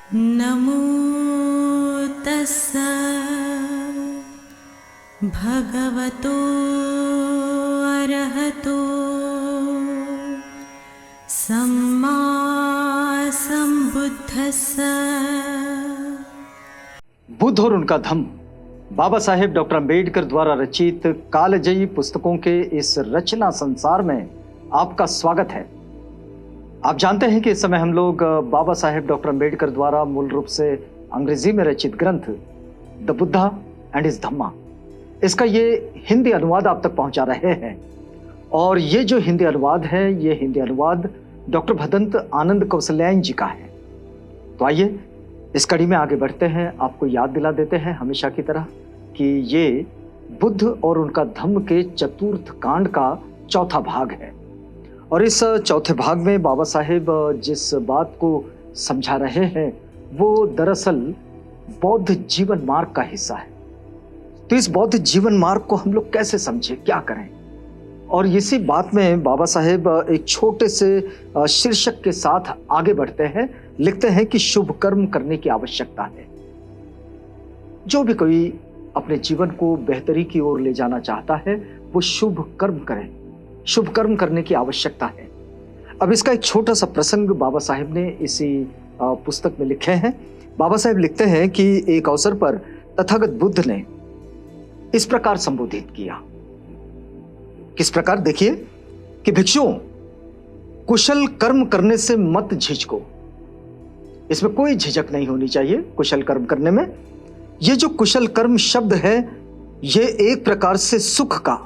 नमो तस्स भगवतो अरहतो सम्मा सम्बुद्धस्स। बुद्ध और उनका धम्म बाबा साहेब डॉक्टर अंबेडकर द्वारा रचित कालजयी पुस्तकों के इस रचना संसार में आपका स्वागत है। आप जानते हैं कि इस समय हम लोग बाबा साहेब डॉक्टर अंबेडकर द्वारा मूल रूप से अंग्रेजी में रचित ग्रंथ द बुद्धा एंड हिज धम्मा, इसका ये हिंदी अनुवाद आप तक पहुंचा रहे हैं। और ये जो हिंदी अनुवाद है, ये हिंदी अनुवाद डॉक्टर भदंत आनंद कौशल्यायन जी का है। तो आइए इस कड़ी में आगे बढ़ते हैं। आपको याद दिला देते हैं हमेशा की तरह कि ये बुद्ध और उनका धम्म के चतुर्थ कांड का चौथा भाग है। और इस चौथे भाग में बाबा साहेब जिस बात को समझा रहे हैं वो दरअसल बौद्ध जीवन मार्ग का हिस्सा है। तो इस बौद्ध जीवन मार्ग को हम लोग कैसे समझें, क्या करें, और इसी बात में बाबा साहेब एक छोटे से शीर्षक के साथ आगे बढ़ते हैं। लिखते हैं कि शुभ कर्म करने की आवश्यकता है। जो भी कोई अपने जीवन को बेहतरी की ओर ले जाना चाहता है वो शुभ कर्म करे। शुभ कर्म करने की आवश्यकता है। अब इसका एक छोटा सा प्रसंग बाबा साहेब ने इसी पुस्तक में लिखे हैं। बाबा साहेब लिखते हैं कि एक अवसर पर तथागत बुद्ध ने इस प्रकार संबोधित किया। किस प्रकार? देखिए कि भिक्षुओं, कुशल कर्म करने से मत झिझको। इसमें कोई झिझक नहीं होनी चाहिए कुशल कर्म करने में। ये जो कुशल कर्म शब्द है ये एक प्रकार से सुख का,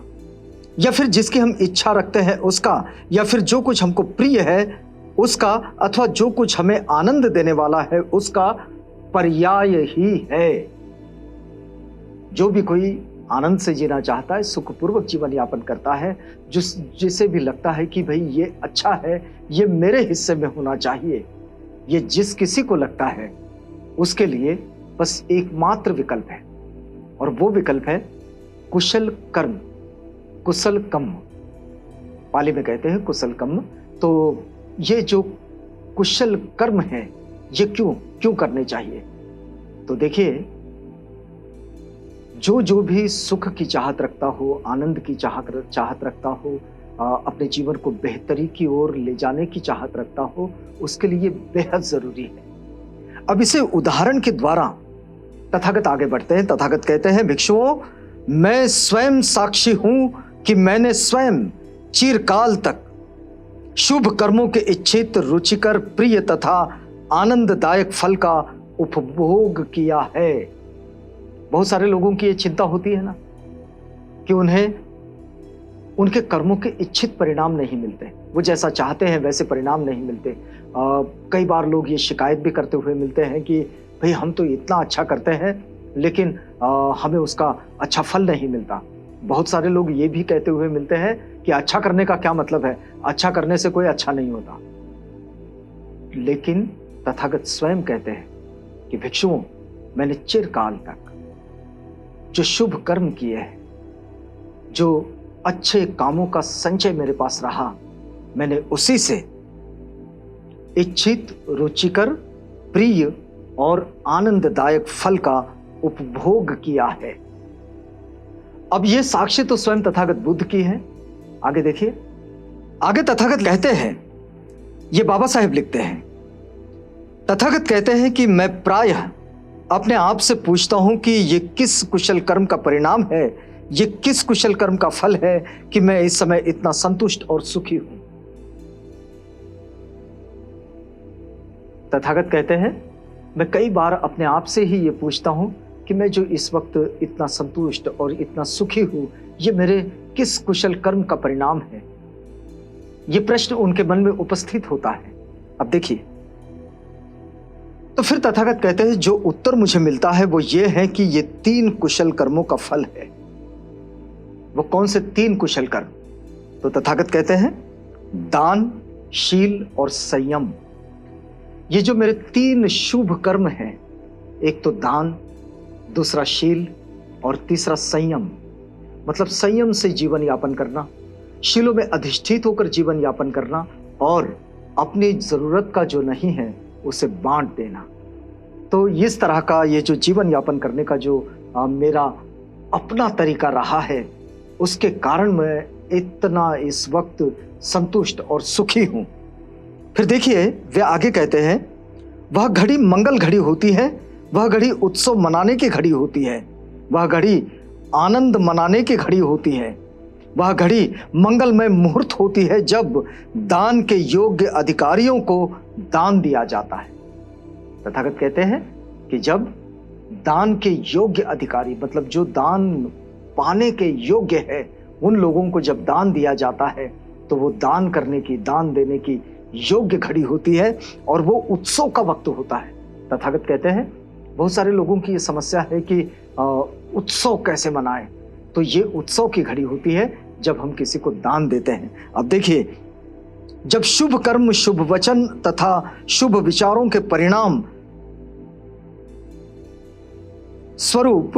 या फिर जिसकी हम इच्छा रखते हैं उसका, या फिर जो कुछ हमको प्रिय है उसका, अथवा जो कुछ हमें आनंद देने वाला है उसका पर्याय ही है। जो भी कोई आनंद से जीना चाहता है, सुखपूर्वक जीवन यापन करता है, जिसे भी लगता है कि भाई ये अच्छा है, ये मेरे हिस्से में होना चाहिए, ये जिस किसी को लगता है उसके लिए बस एकमात्र विकल्प है, और वो विकल्प है कुशल कर्म, कुशल कर्म। पाली में कहते हैं कुशल कर्म। तो ये जो कुशल कर्म है ये क्यों करने चाहिए? तो देखिए, जो भी सुख की चाहत रखता हो, आनंद की चाहत रखता हो, अपने जीवन को बेहतरी की ओर ले जाने की चाहत रखता हो, उसके लिए बेहद जरूरी है। अब इसे उदाहरण के द्वारा तथागत आगे बढ़ते हैं। तथागत कहते हैं, भिक्षुओं, मैं स्वयं साक्षी हूं कि मैंने स्वयं चिरकाल तक शुभ कर्मों के इच्छित, रुचिकर, प्रिय तथा आनंददायक फल का उपभोग किया है। बहुत सारे लोगों की ये चिंता होती है ना कि उन्हें उनके कर्मों के इच्छित परिणाम नहीं मिलते, वो जैसा चाहते हैं वैसे परिणाम नहीं मिलते। कई बार लोग ये शिकायत भी करते हुए मिलते हैं कि भाई हम तो इतना अच्छा करते हैं लेकिन हमें उसका अच्छा फल नहीं मिलता। बहुत सारे लोग ये भी कहते हुए मिलते हैं कि अच्छा करने का क्या मतलब है, अच्छा करने से कोई अच्छा नहीं होता। लेकिन तथागत स्वयं कहते हैं कि भिक्षुओं, मैंने चिरकाल तक जो शुभ कर्म किए हैं, जो अच्छे कामों का संचय मेरे पास रहा, मैंने उसी से इच्छित, रुचिकर, प्रिय और आनंददायक फल का उपभोग किया है। अब ये साक्ष्य तो स्वयं तथागत बुद्ध की है। आगे देखिए, आगे तथागत कहते हैं, ये बाबा साहेब लिखते हैं, तथागत कहते हैं कि मैं प्रायः अपने आप से पूछता हूं कि ये किस कुशल कर्म का परिणाम है, ये किस कुशल कर्म का फल है कि मैं इस समय इतना संतुष्ट और सुखी हूं। तथागत कहते हैं, मैं कई बार अपने आप से ही ये पूछता हूं कि मैं जो इस वक्त इतना संतुष्ट और इतना सुखी हूं, ये मेरे किस कुशल कर्म का परिणाम है। ये प्रश्न उनके मन में उपस्थित होता है। अब देखिए, तो फिर तथागत कहते हैं, जो उत्तर मुझे मिलता है वो ये है कि ये 3 कुशल कर्मों का फल है। वो कौन से 3 कुशल कर्म? तो तथागत कहते हैं, दान, शील और संयम। ये जो मेरे 3 शुभ कर्म हैं, एक तो दान, दूसरा शील और तीसरा संयम। मतलब संयम से जीवन यापन करना, शीलों में अधिष्ठित होकर जीवन यापन करना, और अपनी जरूरत का जो नहीं है उसे बांट देना। तो इस तरह का ये जो जीवन यापन करने का जो मेरा अपना तरीका रहा है, उसके कारण मैं इतना इस वक्त संतुष्ट और सुखी हूं। फिर देखिए वे आगे कहते हैं, वह घड़ी मंगल घड़ी होती है, वह घड़ी उत्सव मनाने की घड़ी होती है, वह घड़ी आनंद मनाने की घड़ी होती है, वह घड़ी मंगलमय मुहूर्त होती है जब दान के योग्य अधिकारियों को दान दिया जाता है। तथागत कहते हैं कि जब दान के योग्य अधिकारी, मतलब जो दान पाने के योग्य है, उन लोगों को जब दान दिया जाता है तो वो दान करने की, दान देने की योग्य घड़ी होती है और वो उत्सव का वक्त होता है। तथागत कहते हैं बहुत सारे लोगों की ये समस्या है कि उत्सव कैसे मनाएं, तो ये उत्सव की घड़ी होती है जब हम किसी को दान देते हैं। अब देखिए, जब शुभ कर्म, शुभ वचन तथा शुभ विचारों के परिणाम स्वरूप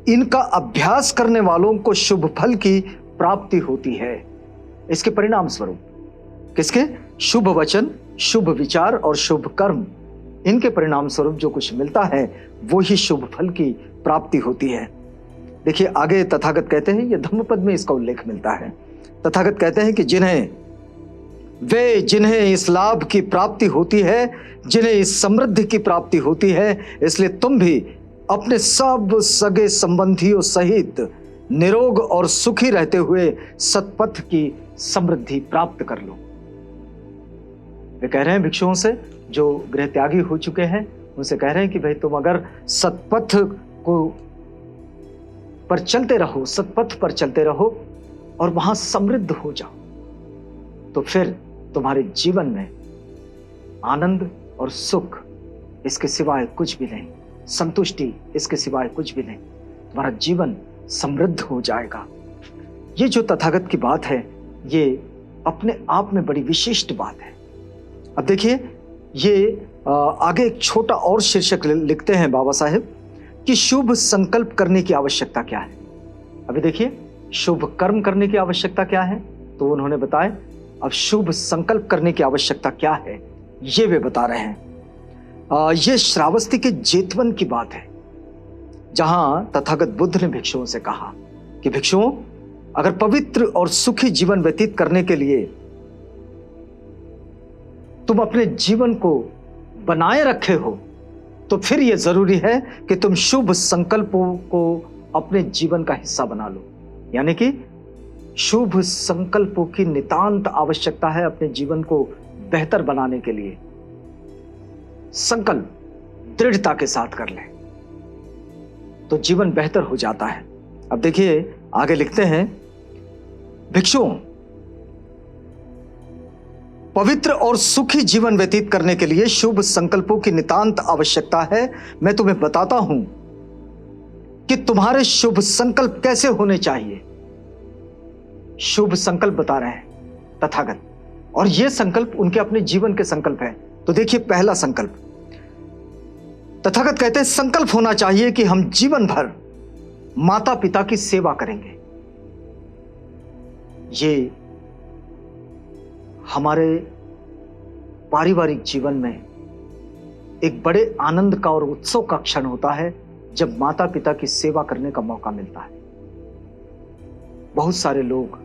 इनका अभ्यास करने वालों को शुभ फल की प्राप्ति होती है। इसके परिणाम स्वरूप किसके? शुभ वचन, शुभ विचार और शुभ कर्म, इनके परिणाम स्वरूप जो कुछ मिलता है वो ही शुभ फल की प्राप्ति होती है। देखिए आगे तथागत कहते हैं, ये धम्मपद में इसका उल्लेख मिलता है। तथागत कहते हैं कि जिन्हें इस लाभ की प्राप्ति होती है, जिन्हें इस समृद्धि की प्राप्ति होती है, इसलिए तुम भी अपने सब सगे संबंधियों सहित निरोग और सुखी रहते हुए सतपथ की समृद्धि प्राप्त कर लो। वे कह रहे हैं भिक्षुओं से जो गृह त्यागी हो चुके हैं, उनसे कह रहे हैं कि भाई तुम अगर सतपथ को पर चलते रहो, सतपथ पर चलते रहो और वहां समृद्ध हो जाओ, तो फिर तुम्हारे जीवन में आनंद और सुख इसके सिवाय कुछ भी नहीं, संतुष्टि इसके सिवाय कुछ भी नहीं, तुम्हारा जीवन समृद्ध हो जाएगा। ये जो तथागत की बात है ये अपने आप में बड़ी विशिष्ट बात है। अब देखिए ये आगे एक छोटा और शीर्षक लिखते हैं बाबा साहेब कि शुभ संकल्प करने की आवश्यकता क्या है। अभी देखिए शुभ कर्म करने की आवश्यकता क्या है, तो उन्होंने बताया। अब शुभ संकल्प करने की आवश्यकता क्या है ये वे बता रहे हैं। ये श्रावस्ती के जेतवन की बात है, जहां तथागत बुद्ध ने भिक्षुओं से कहा कि भिक्षुओं, अगर पवित्र और सुखी जीवन व्यतीत करने के लिए तुम अपने जीवन को बनाए रखे हो, तो फिर यह जरूरी है कि तुम शुभ संकल्पों को अपने जीवन का हिस्सा बना लो। यानी कि शुभ संकल्पों की नितांत आवश्यकता है अपने जीवन को बेहतर बनाने के लिए। संकल्प दृढ़ता के साथ कर ले तो जीवन बेहतर हो जाता है। अब देखिए आगे लिखते हैं, भिक्षुओं, पवित्र और सुखी जीवन व्यतीत करने के लिए शुभ संकल्पों की नितांत आवश्यकता है। मैं तुम्हें बताता हूं कि तुम्हारे शुभ संकल्प कैसे होने चाहिए। शुभ संकल्प बता रहे हैं तथागत, और यह संकल्प उनके अपने जीवन के संकल्प है। तो देखिए पहला संकल्प, तथागत कहते हैं संकल्प होना चाहिए कि हम जीवन भर माता पिता की सेवा करेंगे। ये हमारे पारिवारिक जीवन में एक बड़े आनंद का और उत्सव का क्षण होता है जब माता पिता की सेवा करने का मौका मिलता है। बहुत सारे लोग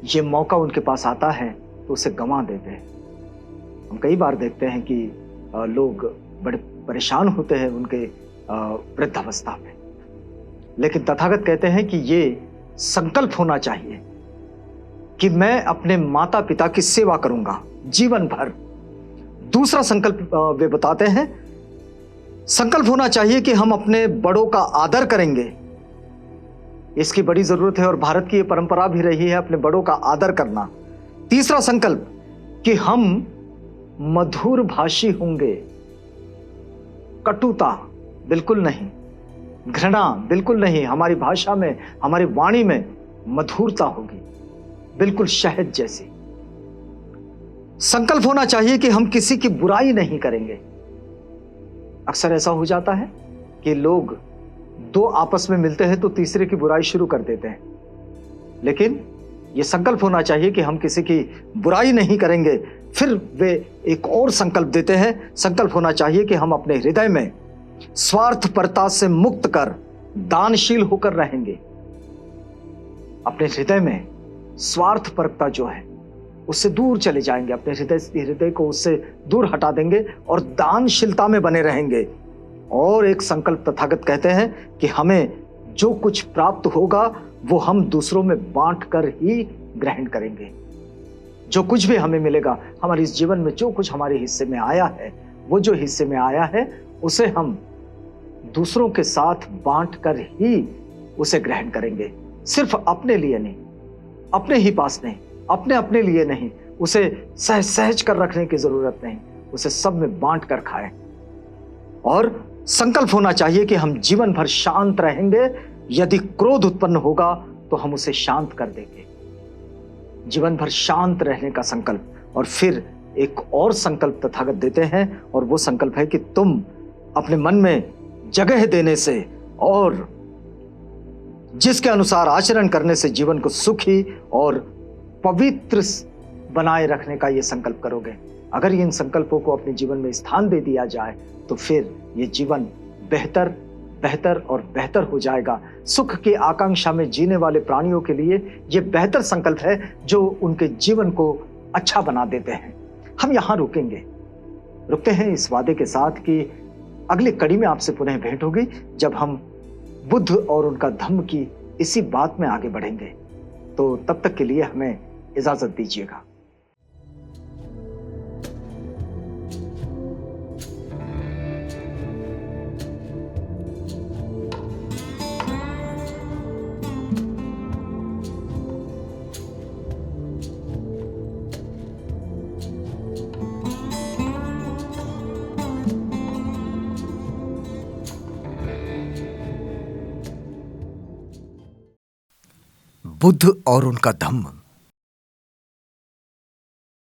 ये मौका उनके पास आता है तो उसे गंवा देते हैं। हम कई बार देखते हैं कि लोग बड़े परेशान होते हैं उनके वृद्धावस्था में, लेकिन तथागत कहते हैं कि ये संकल्प होना चाहिए कि मैं अपने माता पिता की सेवा करूंगा जीवन भर। दूसरा संकल्प वे बताते हैं, संकल्प होना चाहिए कि हम अपने बड़ों का आदर करेंगे। इसकी बड़ी जरूरत है और भारत की यह परंपरा भी रही है अपने बड़ों का आदर करना। तीसरा संकल्प कि हम मधुर भाषी होंगे, कटुता बिल्कुल नहीं, घृणा बिल्कुल नहीं, हमारी भाषा में, हमारी वाणी में मधुरता होगी, बिल्कुल शहद जैसी। संकल्प होना चाहिए कि हम किसी की बुराई नहीं करेंगे। अक्सर ऐसा हो जाता है कि लोग दो आपस में मिलते हैं तो तीसरे की बुराई शुरू कर देते हैं, लेकिन यह संकल्प होना चाहिए कि हम किसी की बुराई नहीं करेंगे, फिर वे एक और संकल्प देते हैं। संकल्प होना चाहिए कि हम अपने हृदय में स्वार्थपरता से मुक्त कर दानशील होकर रहेंगे। अपने हृदय में स्वार्थपरता जो है उससे दूर चले जाएंगे, अपने हृदय को उससे दूर हटा देंगे और दानशीलता में बने रहेंगे। और एक संकल्प तथागत कहते हैं कि हमें जो कुछ प्राप्त होगा वो हम दूसरों में बांट कर ही ग्रहण करेंगे। जो कुछ भी हमें मिलेगा, हमारे इस जीवन में जो कुछ हमारे हिस्से में आया है, वो जो हिस्से में आया है उसे हम दूसरों के साथ बांट कर ही उसे ग्रहण करेंगे। सिर्फ अपने लिए नहीं, अपने ही पास नहीं, अपने लिए नहीं, उसे सहज कर रखने की जरूरत नहीं, उसे सब में बांट कर खाएं। और संकल्प होना चाहिए कि हम जीवन भर शांत रहेंगे। यदि क्रोध उत्पन्न होगा तो हम उसे शांत कर देंगे। जीवन भर शांत रहने का संकल्प। और फिर एक और संकल्प तथागत देते हैं, और वो संकल्प है कि तुम अपने मन में जगह देने से और जिसके अनुसार आचरण करने से जीवन को सुखी और पवित्र बनाए रखने का ये संकल्प करोगे। अगर इन संकल्पों को अपने जीवन में स्थान दे दिया जाए तो फिर ये जीवन बेहतर और बेहतर हो जाएगा। सुख की आकांक्षा में जीने वाले प्राणियों के लिए ये बेहतर संकल्प है जो उनके जीवन को अच्छा बना देते हैं। हम यहाँ रुकते हैं इस वादे के साथ कि अगली कड़ी में आपसे पुनः भेंट होगी, जब हम बुद्ध और उनका धम्म की इसी बात में आगे बढ़ेंगे। तो तब तक के लिए हमें इजाजत दीजिएगा। बुद्ध और उनका धम्म।